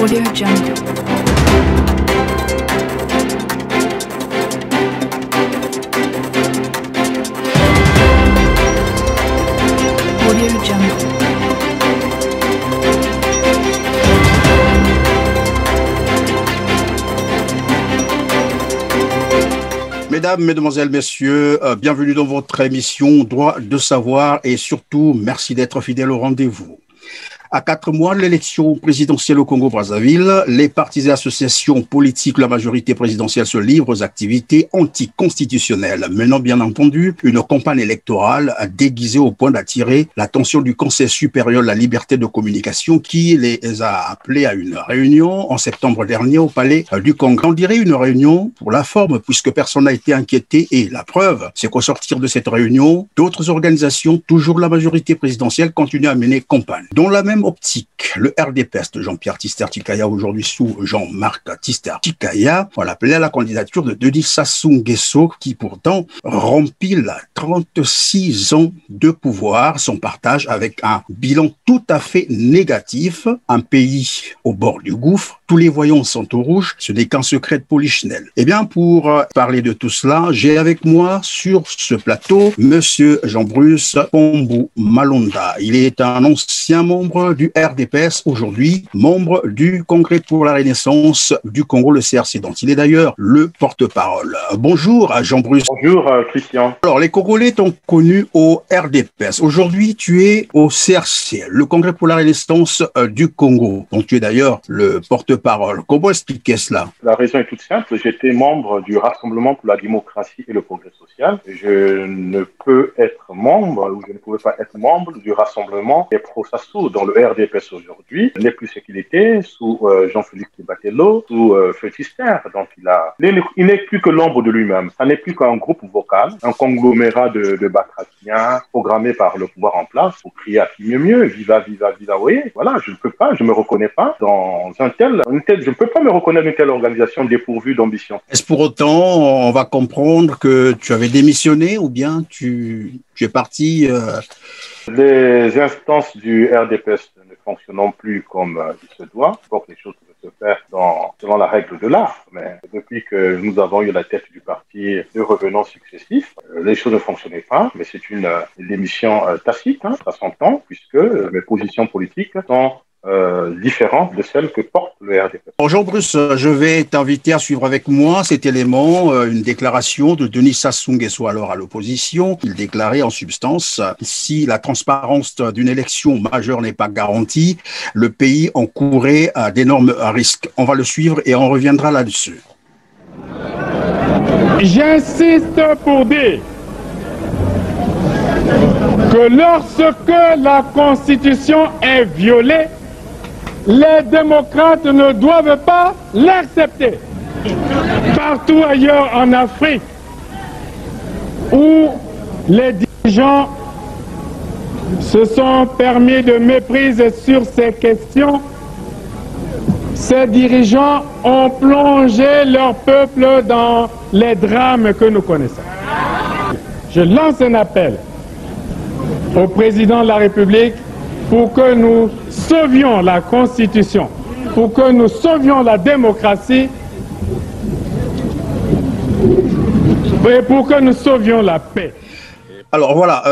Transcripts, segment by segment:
Audio Jungle. Audio Jungle. Mesdames, Mesdemoiselles, Messieurs, bienvenue dans votre émission Droit de savoir et surtout, merci d'être fidèles au rendez-vous. À 4 mois de l'élection présidentielle au Congo-Brazzaville, les partis et associations politiques de la majorité présidentielle se livrent aux activités anticonstitutionnelles, menant bien entendu une campagne électorale déguisée au point d'attirer l'attention du Conseil supérieur de la liberté de communication qui les a appelés à une réunion en septembre dernier au palais du Congrès. On dirait une réunion pour la forme puisque personne n'a été inquiété et la preuve, c'est qu'au sortir de cette réunion, d'autres organisations, toujours de la majorité présidentielle, continuent à mener campagne. Dans la même optique, le RDPS de Jean-Pierre Tister-Tikaya, aujourd'hui sous Jean-Marc Tister-Tikaya, on l'appelait à la candidature de Denis Sassou Nguesso, qui pourtant rempile 36 ans de pouvoir, son partage avec un bilan tout à fait négatif, un pays au bord du gouffre, tous les voyants sont au rouge, ce n'est qu'un secret de Polichinelle. Eh bien, pour parler de tout cela, j'ai avec moi sur ce plateau Monsieur Jean-Bruce Pombou Malonda. Il est un ancien membre du RDPS, aujourd'hui membre du Congrès pour la Renaissance du Congo, le CRC, dont il est d'ailleurs le porte-parole. Bonjour Jean-Bruce. Bonjour Christian. Alors, les Congolais t'ont connu au RDPS. Aujourd'hui, tu es au CRC, le Congrès pour la Renaissance du Congo, dont tu es d'ailleurs le porte-parole. Comment expliquer cela? La raison est toute simple. J'étais membre du Rassemblement pour la démocratie et le progrès social. Je ne peux être membre, ou je ne pouvais pas être membre du Rassemblement des pro-Sassou dans le RDPS aujourd'hui. Il n'est plus ce qu'il était sous Jean-Philippe Kibatello, sous Tister. Donc il n'est plus que l'ombre de lui-même. Ça n'est plus qu'un groupe vocal, un conglomérat de batraciens programmés par le pouvoir en place pour crier à qui mieux, viva, viva, viva. Oui, voilà, je ne peux pas, je me reconnais pas dans je ne peux pas me reconnaître une telle organisation dépourvue d'ambition. Est-ce pour autant, on va comprendre que tu avais démissionné ou bien tu es parti Les instances du RDPS ne fonctionnent plus comme il se doit. Donc les choses peuvent se faire selon la règle de l'art. Mais depuis que nous avons eu la tête du parti de revenants successifs, les choses ne fonctionnaient pas. Mais c'est une démission tacite, ça s'entend, puisque mes positions politiques sont différentes de celles que porte le RDPS. Jean-Bruce, je vais t'inviter à suivre avec moi cet élément, une déclaration de Denis Sassou Nguesso, alors à l'opposition. Il déclarait en substance, si la transparence d'une élection majeure n'est pas garantie, le pays encourrait d'énormes risques. On va le suivre et on reviendra là-dessus. J'insiste pour dire que lorsque la Constitution est violée, les démocrates ne doivent pas l'accepter. Partout ailleurs en Afrique, où les dirigeants se sont permis de méprise sur ces questions, ces dirigeants ont plongé leur peuple dans les drames que nous connaissons. Je lance un appel au président de la République pour que nous sauvions la Constitution, pour que nous sauvions la démocratie et pour que nous sauvions la paix. Alors voilà,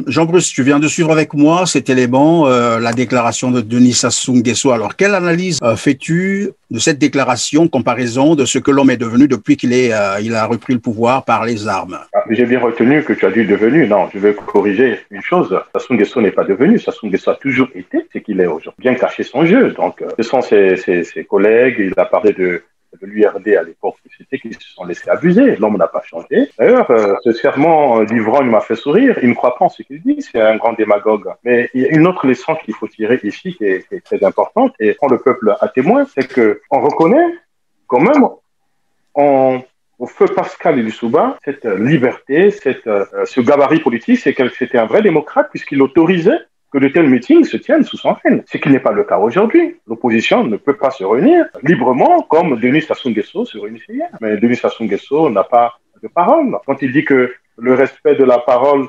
Jean-Bruce, tu viens de suivre avec moi cet élément, la déclaration de Denis Sassou Nguesso. Alors, quelle analyse fais-tu de cette déclaration, comparaison de ce que l'homme est devenu depuis qu'il a repris le pouvoir par les armes? J'ai bien retenu que tu as dit devenu. Non, je vais corriger une chose. Sassou Nguesso n'est pas devenu. Sassou Nguesso a toujours été ce qu'il est aujourd'hui. Bien caché son jeu. Donc, ce sont ses collègues. Il a parlé de l'URD à l'époque qui se sont laissés abuser. L'homme n'a pas changé. D'ailleurs, ce serment d'ivrogne m'a fait sourire. Il ne croit pas en ce qu'il dit. C'est un grand démagogue. Mais il y a une autre leçon qu'il faut tirer ici qui est très importante et prend le peuple à témoin, c'est que on reconnaît quand même au feu Pascal Lissouba cette liberté, ce gabarit politique, c'est que c'était un vrai démocrate puisqu'il autorisait que de tels meetings se tiennent sous son règne, ce qui n'est pas le cas aujourd'hui. L'opposition ne peut pas se réunir librement comme Denis Sassou Nguesso se réunissait hier. Mais Denis Sassou Nguesso n'a pas de parole. Quand il dit que le respect de la parole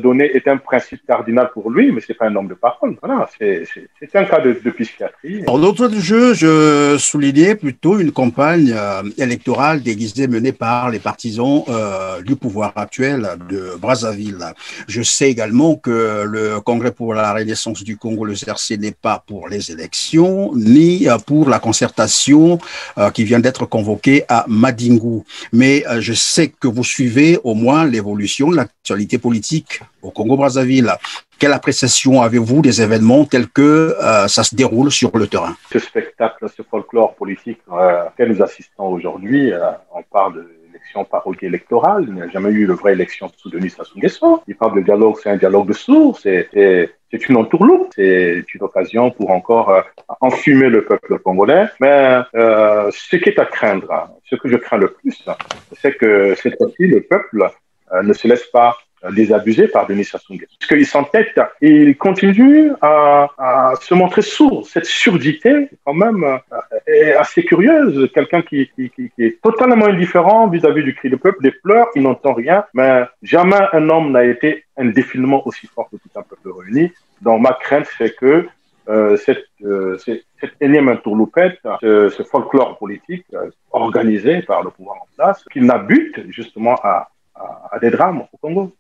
donné est un principe cardinal pour lui, mais c'est pas un homme de parole. Voilà, c'est un cas de psychiatrie. En d'autres de jeu, je soulignais plutôt une campagne électorale déguisée menée par les partisans du pouvoir actuel de Brazzaville. Je sais également que le Congrès pour la Renaissance du Congo, le CRC, n'est pas pour les élections, ni pour la concertation qui vient d'être convoquée à Madingu. Mais je sais que vous suivez au moins l'évolution de l'actualité politique au Congo-Brazzaville. Quelle appréciation avez-vous des événements tels que ça se déroule sur le terrain? Ce spectacle, ce folklore politique auquel nous assistons aujourd'hui, on parle de élection parodiée électorale. Il n'y a jamais eu de vraie élection sous Denis Sassou Nguesso. Il parle de dialogue, c'est un dialogue de sourds, c'est une entourloupe, c'est une occasion pour encore enfumer le peuple congolais. Mais ce qui est à craindre, ce que je crains le plus, c'est que cette fois-ci, le peuple ne se laisse pas désabusé par Denis Sassou Nguesso. Parce qu'il s'entête, il continue à se montrer sourd. Cette surdité, quand même, est assez curieuse. Quelqu'un qui est totalement indifférent vis-à-vis du cri du peuple, des pleurs, il n'entend rien. Mais jamais un homme n'a été un défilement aussi fort que tout un peuple réuni. Donc ma crainte, c'est que cette énième entourloupette, ce folklore politique organisé par le pouvoir en place, qu'il n'abute justement à des drames au Congo.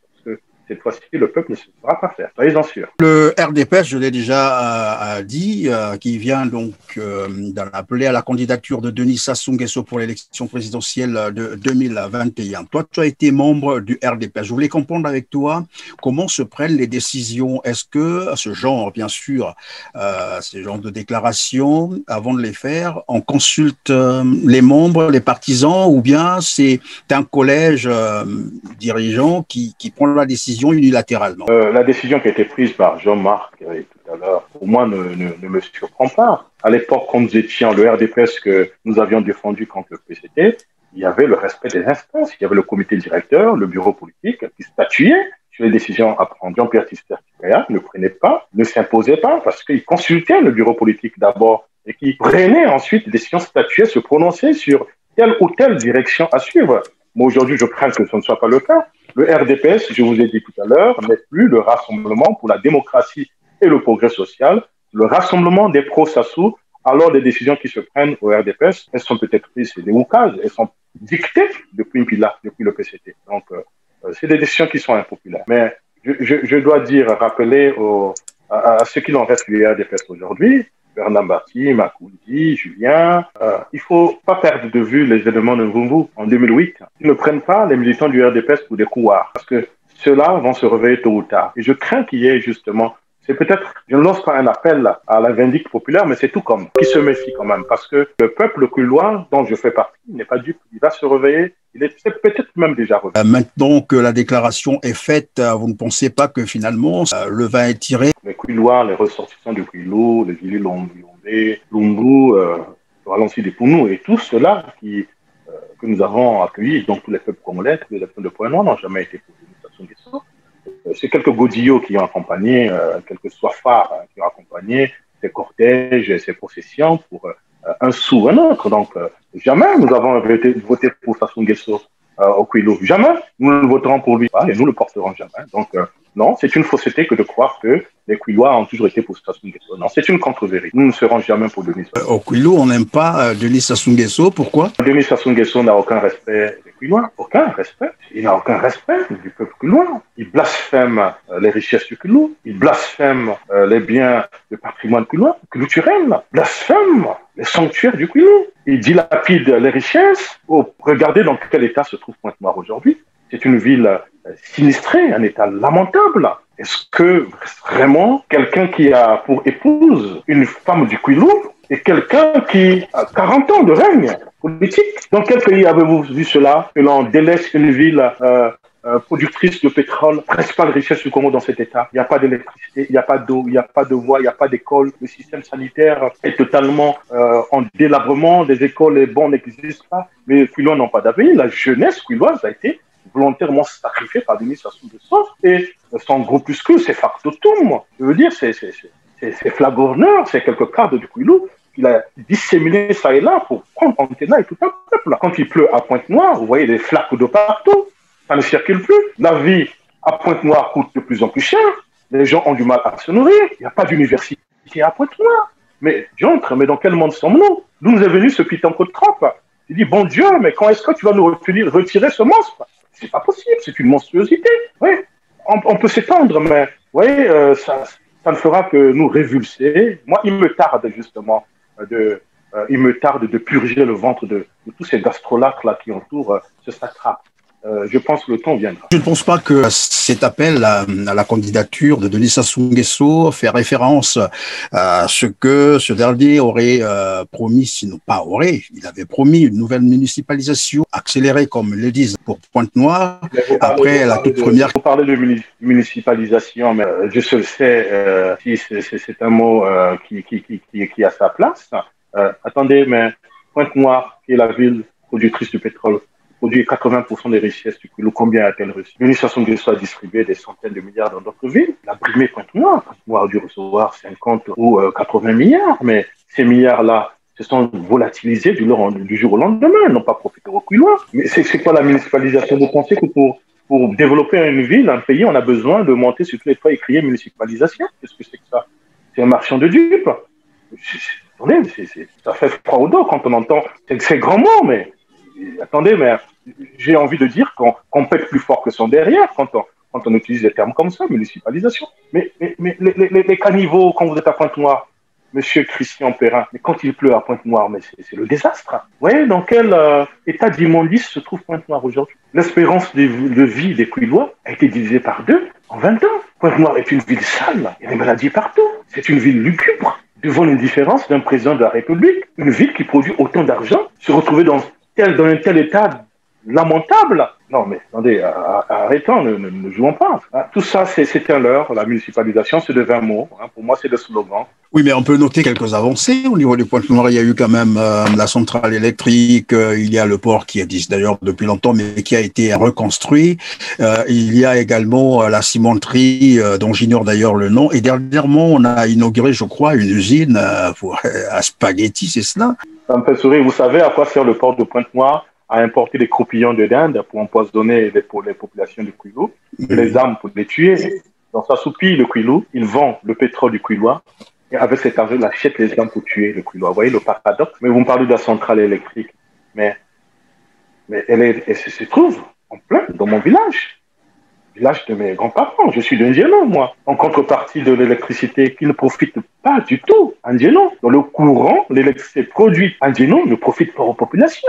Cette fois-ci, le peuple ne se fera pas faire. Soyez-en sûrs. Le RDPS, je l'ai déjà dit, qui vient donc d'en appeler à la candidature de Denis Sassou Nguesso pour l'élection présidentielle de 2021. Toi, tu as été membre du RDPS. Je voulais comprendre avec toi comment se prennent les décisions. Est-ce que ce genre, bien sûr, ce genre de déclarations, avant de les faire, on consulte les membres, les partisans, ou bien c'est un collège dirigeant qui prend la décision unilatéralement? La décision qui a été prise par Jean-Marc tout à l'heure, pour moi, ne me surprend pas. À l'époque, quand nous étions le RDPS que nous avions défendu contre le PCT, il y avait le respect des instances. Il y avait le comité directeur, le bureau politique qui statuait sur les décisions à prendre. Jean-Pierre Tisser-Tikaya ne prenait pas, ne s'imposait pas parce qu'il consultait le bureau politique d'abord et qui prenait ensuite des décisions, statuait, se prononcer sur telle ou telle direction à suivre. Moi, aujourd'hui, je crains que ce ne soit pas le cas. Le RDPS, je vous ai dit tout à l'heure, n'est plus le Rassemblement pour la démocratie et le progrès social, le rassemblement des pro-Sassou. Alors, les décisions qui se prennent au RDPS, elles sont peut-être prises, c'est des oukases, elles sont dictées depuis le PCT. Donc, c'est des décisions qui sont impopulaires. Mais je dois rappeler à ceux qui n'en restent du RDPS aujourd'hui, Bernard Bati, Makoundi, Julien, il faut pas perdre de vue les événements de Mvumvu en 2008. Ils ne prennent pas les militants du RDPS pour des couards, parce que ceux-là vont se réveiller tôt ou tard. Et je crains qu'il y ait justement, c'est peut-être, je ne lance pas un appel à la vindicte populaire, mais c'est tout comme, qui se méfie quand même, parce que le peuple couloir dont je fais partie n'est pas dupe, il va se réveiller. Il est peut-être même déjà revenu. Maintenant que la déclaration est faite, vous ne pensez pas que finalement le vin est tiré? Les Kwilois, les ressortissants du Kwilu, les Vili Lombe, Lumbu, Valenci des Pounou et tous ceux-là que nous avons accueillis, donc tous les peuples congolais, tous les habitants de Pointe-Noire n'ont jamais été pour Denis Sassou Nguesso. C'est quelques godillots qui ont accompagné, quelques soifards qui ont accompagné ces cortèges et ces processions pour un sou, un autre. Donc, jamais nous avons voté pour Sassou Nguesso au Kwilu. Jamais nous ne voterons pour lui et nous ne le porterons jamais. Donc, non, c'est une fausseté que de croire que les Kwilois ont toujours été pour Sassou Nguesso. Non, c'est une contre-vérité. Nous ne serons jamais pour Denis Sassou Nguesso. Au Kwilu, on n'aime pas Denis Sassou Nguesso. Pourquoi? Denis Sassou Nguesso n'a aucun respect des Kwilois. Aucun respect. Il n'a aucun respect du peuple kwilois. Il blasphème les richesses du Kwilu. Il blasphème les biens, le patrimoine kwilois, culturel. Blasphème les sanctuaires du Kwilu. Il dilapide les richesses. Oh, regardez dans quel état se trouve Pointe-Noire aujourd'hui. C'est une ville sinistrée, un état lamentable. Est-ce que vraiment quelqu'un qui a pour épouse une femme du Kwilu est quelqu'un qui a 40 ans de règne politique? Dans quel pays avez-vous vu cela, que l'on délaisse une ville productrice de pétrole, principale richesse du Congo dans cet état? Il n'y a pas d'électricité, il n'y a pas d'eau, il n'y a pas de voie, il n'y a pas d'école. Le système sanitaire est totalement en délabrement. Les écoles, les bons n'existent pas. Les Kwilois n'ont pas d'avenir. La jeunesse kwiloise a été volontairement sacrifiée par Denis Sassou Nguesso et son groupuscule, c'est Factotum. Je veux dire, c'est Flagorneur, c'est quelques cadres du Kwilu qu'il a disséminé ça et là pour prendre Antena et tout un peuple. Quand il pleut à Pointe-Noire, vous voyez des flaques de partout. Ça ne circule plus. La vie à Pointe-Noire coûte de plus en plus cher. Les gens ont du mal à se nourrir. Il n'y a pas d'université à Pointe-Noire. Mais diantre, mais dans quel monde sommes-nous? D'où nous est venu ce pitanco de Trump? Il dit, bon Dieu, mais quand est-ce que tu vas nous retirer ce monstre? C'est pas possible, c'est une monstruosité. Oui, on peut s'étendre, mais oui, ça ne fera que nous révulser. Moi, il me tarde justement de purger le ventre de tous ces gastrolaques là qui entourent ce satrape. Je pense que le temps viendra. Je ne pense pas que cet appel à la candidature de Denis Sassou Nguesso fait référence à ce que ce dernier aurait promis, sinon pas aurait, il avait promis une nouvelle municipalisation accélérée, comme ils le disent, pour Pointe-Noire, après la toute première... Vous parlez de municipalisation, mais je sais si c'est un mot qui a sa place. Attendez, mais Pointe-Noire, qui est la ville productrice de pétrole, produit 80% des richesses du Kouilou. Combien a-t-elle reçu? Denis Sassou Nguesso a distribué des centaines de milliards dans d'autres villes. Il a brimé Pointe-Noire. Pointe-Noire a dû recevoir 50 ou 80 milliards, mais ces milliards-là se sont volatilisés du jour au lendemain, n'ont pas profité au Kouilou. Mais c'est quoi la municipalisation? Vous pensez que pour développer une ville, un pays, on a besoin de monter sur tous les toits et crier municipalisation? Qu'est-ce que c'est que ça? C'est un marchand de dupes. Attendez, ça fait froid au dos quand on entend ces grands mots, mais attendez, mais j'ai envie de dire qu'on pète plus fort que son derrière quand on utilise des termes comme ça, municipalisation. Mais les caniveaux, quand vous êtes à Pointe-Noire, Monsieur Christian Perrin, mais quand il pleut à Pointe-Noire, mais c'est le désastre. Vous voyez dans quel état d'immondice se trouve Pointe-Noire aujourd'hui? L'espérance de vie des Kouillois a été divisée par 2 en 20 ans. Pointe-Noire est une ville sale, il y a des maladies partout. C'est une ville lugubre, devant l'indifférence d'un président de la République. Une ville qui produit autant d'argent, se retrouver dans un tel état lamentable. Non, mais attendez, arrêtons, ne jouons pas. Tout ça, c'est un leurre. La municipalisation, c'est de 20 mots. Pour moi, c'est le slogan. Oui, mais on peut noter quelques avancées au niveau du Pointe-Noire. Il y a eu quand même la centrale électrique. Il y a le port qui existe d'ailleurs depuis longtemps, mais qui a été reconstruit. Il y a également la cimenterie, dont j'ignore d'ailleurs le nom. Et dernièrement, on a inauguré, je crois, une usine à spaghettis, c'est cela? Ça me fait sourire. Vous savez à quoi sert le port de Pointe-Noire? À importer des croupillons de dinde pour empoisonner les populations du Kouilou, et les armes pour les tuer. Dans sa soupille, le Kouilou, il vend le pétrole du Kouilois, et avec cet argent, il achète les armes pour tuer le Kouilou. Vous voyez le paradoxe? Mais vous me parlez de la centrale électrique. Mais elle se trouve en plein dans mon village de mes grands-parents. Je suis d'Indiano, moi. En contrepartie de l'électricité qui ne profite pas du tout à Indiano. Dans le courant, l'électricité produite à Indiano ne profite pas aux populations.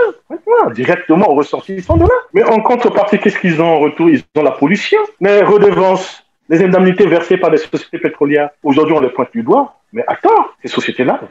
Directement aux ressortissants de là. Mais en contrepartie, qu'est-ce qu'ils ont en retour? Ils ont la pollution. Les redevances, les indemnités versées par les sociétés pétrolières. Aujourd'hui, on les pointe du doigt. Mais attends, ces sociétés-là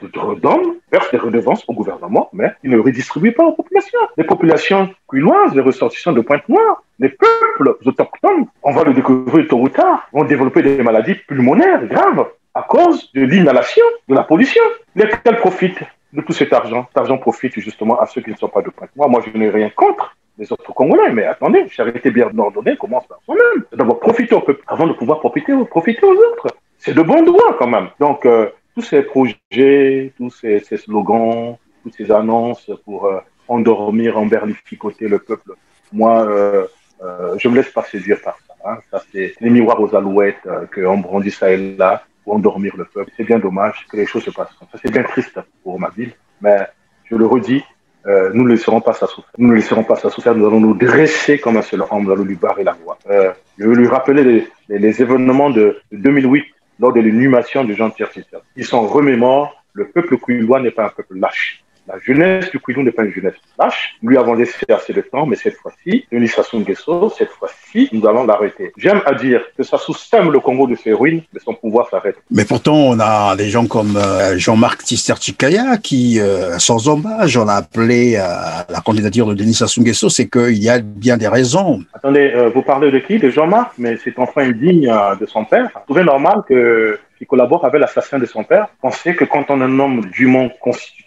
versent des redevances au gouvernement, mais ils ne redistribuent pas aux populations. Les populations kouilloises, les ressortissants de Pointe-Noire, les peuples autochtones, on va le découvrir tôt ou tard, vont développer des maladies pulmonaires graves à cause de l'inhalation, de la pollution. Lesquels profitent de tout cet argent? Cet argent profite justement à ceux qui ne sont pas de Pointe-Noire. Moi, je n'ai rien contre les autres Congolais, mais attendez, charité bien ordonnée commence par soi-même. C'est d'abord profiter au peuple avant de pouvoir profiter aux autres. C'est de bon droit quand même. Donc, tous ces projets, tous ces slogans, toutes ces annonces pour endormir, emberlificoter le peuple, moi, je me laisse pas séduire par ça. Ça, c'est les miroirs aux alouettes qu'on brandit ça et là pour endormir le peuple. C'est bien dommage que les choses se passent comme ça. C'est bien triste pour ma ville, mais je le redis, nous ne laisserons pas ça souffrir. Nous ne laisserons pas ça souffrir. Nous allons nous dresser comme un seul homme. Nous allons lui barrer la voie. Je veux lui rappeler les événements de 2008 lors de l'inhumation de Jean Tiercissel. Ils s'en remémorent. Le peuple kouillois n'est pas un peuple lâche. La jeunesse du Kouilou n'est pas une jeunesse lâche. Nous lui avons laissé assez de temps, mais cette fois-ci, Denis Sassou Nguesso, cette fois-ci, nous allons l'arrêter. J'aime à dire que Sassou sème le Congo de ses ruines, mais son pouvoir s'arrête. Mais pourtant, on a des gens comme Jean-Marc Tister-Tchikaya qui, sans hommage, on a appelé à la candidature de Denis Sassou Nguesso, c'est qu'il y a bien des raisons. Attendez, vous parlez de qui? De Jean-Marc? Mais c'est enfin indigne de son père. Vous trouvez normal qu'il collabore avec l'assassin de son père? Pensez que quand on est un homme dûment constitué,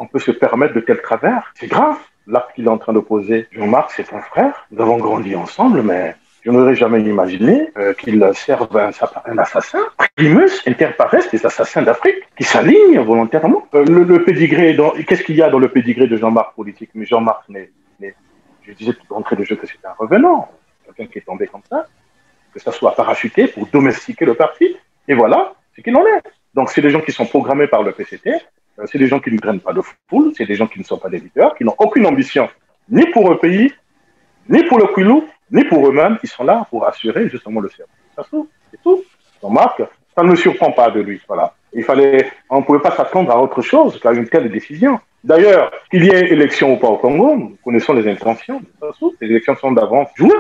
on peut se permettre de tels travers. C'est grave. L'acte qu'il est en train de poser, Jean-Marc, c'est un frère. Nous avons grandi ensemble, mais je n'aurais jamais imaginé qu'il serve un assassin. Primus inter pares des assassins d'Afrique qui s'alignent volontairement. Le pédigré, qu'est-ce qu'il y a dans le pédigré de Jean-Marc politique? Mais Jean-Marc je disais tout d'entrée de jeu que c'est un revenant, quelqu'un qui est tombé comme ça. que ça soit parachuté pour domestiquer le parti. Et voilà ce qu'il en est. Donc, c'est des gens qui sont programmés par le PCT, c'est des gens qui ne drainent pas de foule, c'est des gens qui ne sont pas des leaders, qui n'ont aucune ambition, ni pour le pays, ni pour le Kwilu, ni pour eux-mêmes. Ils sont là pour assurer justement le service. C'est tout. Donc, Marc, ça ne me surprend pas de lui. Voilà. On ne pouvait pas s'attendre à autre chose qu'à une telle décision. D'ailleurs, qu'il y ait élection ou pas au Congo, nous connaissons les intentions. Les élections sont d'avance jouées.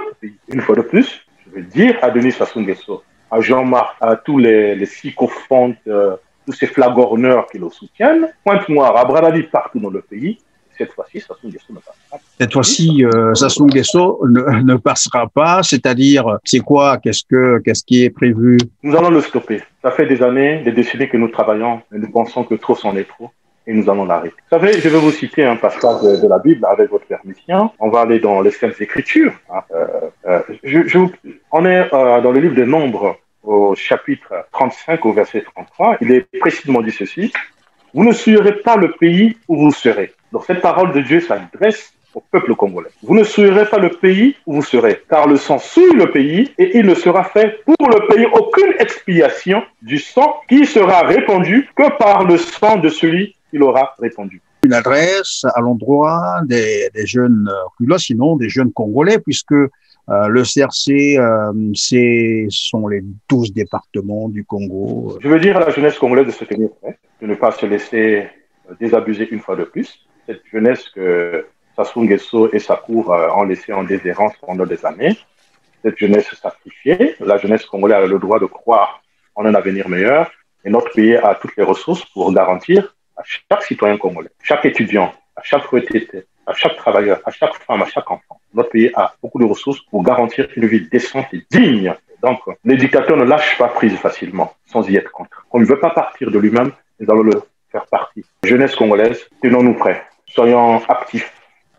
Une fois de plus, je veux dire à Denis Sassou Nguesso, à Jean-Marc, à tous les sycophantes, tous ces flagorneurs qui le soutiennent, Pointe-Noire, à Bradali, partout dans le pays. Cette fois-ci, Sassou Nguesso ne passera pas. Cette fois-ci, Sassou Nguesso ne passera pas. C'est-à-dire, c'est quoi? Qu'est-ce qui est prévu? Nous allons le stopper. Ça fait des années, des décennies que nous travaillons, et nous pensons que trop c'en est trop. Et nous allons l'arrêter. Vous savez, je vais vous citer un passage de la Bible avec votre permission. On va aller dans les Saintes Écritures. On est dans le livre des Nombres, au chapitre 35, au verset 33. Il est précisément dit ceci. Vous ne souillerez pas le pays où vous serez. Donc cette parole de Dieu s'adresse au peuple congolais. Vous ne souillerez pas le pays où vous serez, car le sang souille le pays et il ne sera fait pour le pays aucune expiation du sang qui sera répandu que par le sang de celui qui l'aura répandu. Une adresse à l'endroit des jeunes Kwilu, sinon des jeunes Congolais, puisque le CRC, sont les 12 départements du Congo. Je veux dire à la jeunesse congolaise de se tenir prêt, de ne pas se laisser désabuser une fois de plus. Cette jeunesse que Sassou Nguesso et sa cour ont laissée en déshérence pendant des années, cette jeunesse sacrifiée, la jeunesse congolaise a le droit de croire en un avenir meilleur et notre pays a toutes les ressources pour garantir à chaque citoyen congolais, chaque étudiant, à chaque retraité, à chaque travailleur, à chaque femme, à chaque enfant. Notre pays a beaucoup de ressources pour garantir une vie décente et digne. Donc, les dictateurs ne lâchent pas prise facilement, sans y être contre. On ne veut pas partir de lui-même, nous allons le faire partie. Jeunesse congolaise, tenons-nous prêts. Soyons actifs,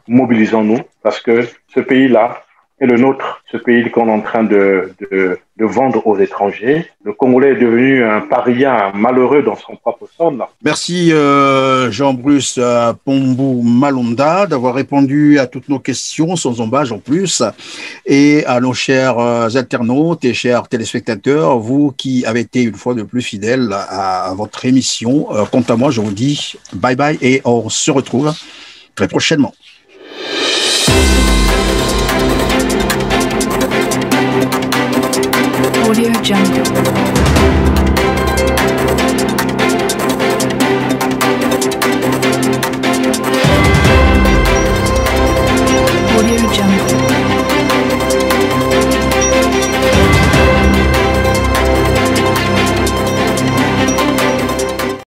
mobilisons-nous, parce que ce pays-là est le nôtre, ce pays qu'on est en train de vendre aux étrangers. Le Congolais est devenu un paria, un malheureux dans son propre sort. Merci Jean-Bruce Pombou Malonda d'avoir répondu à toutes nos questions sans embâche en plus, et à nos chers internautes et chers téléspectateurs, vous qui avez été une fois de plus fidèles à votre émission. Quant à moi, je vous dis bye bye et on se retrouve très prochainement. Audio Jungle.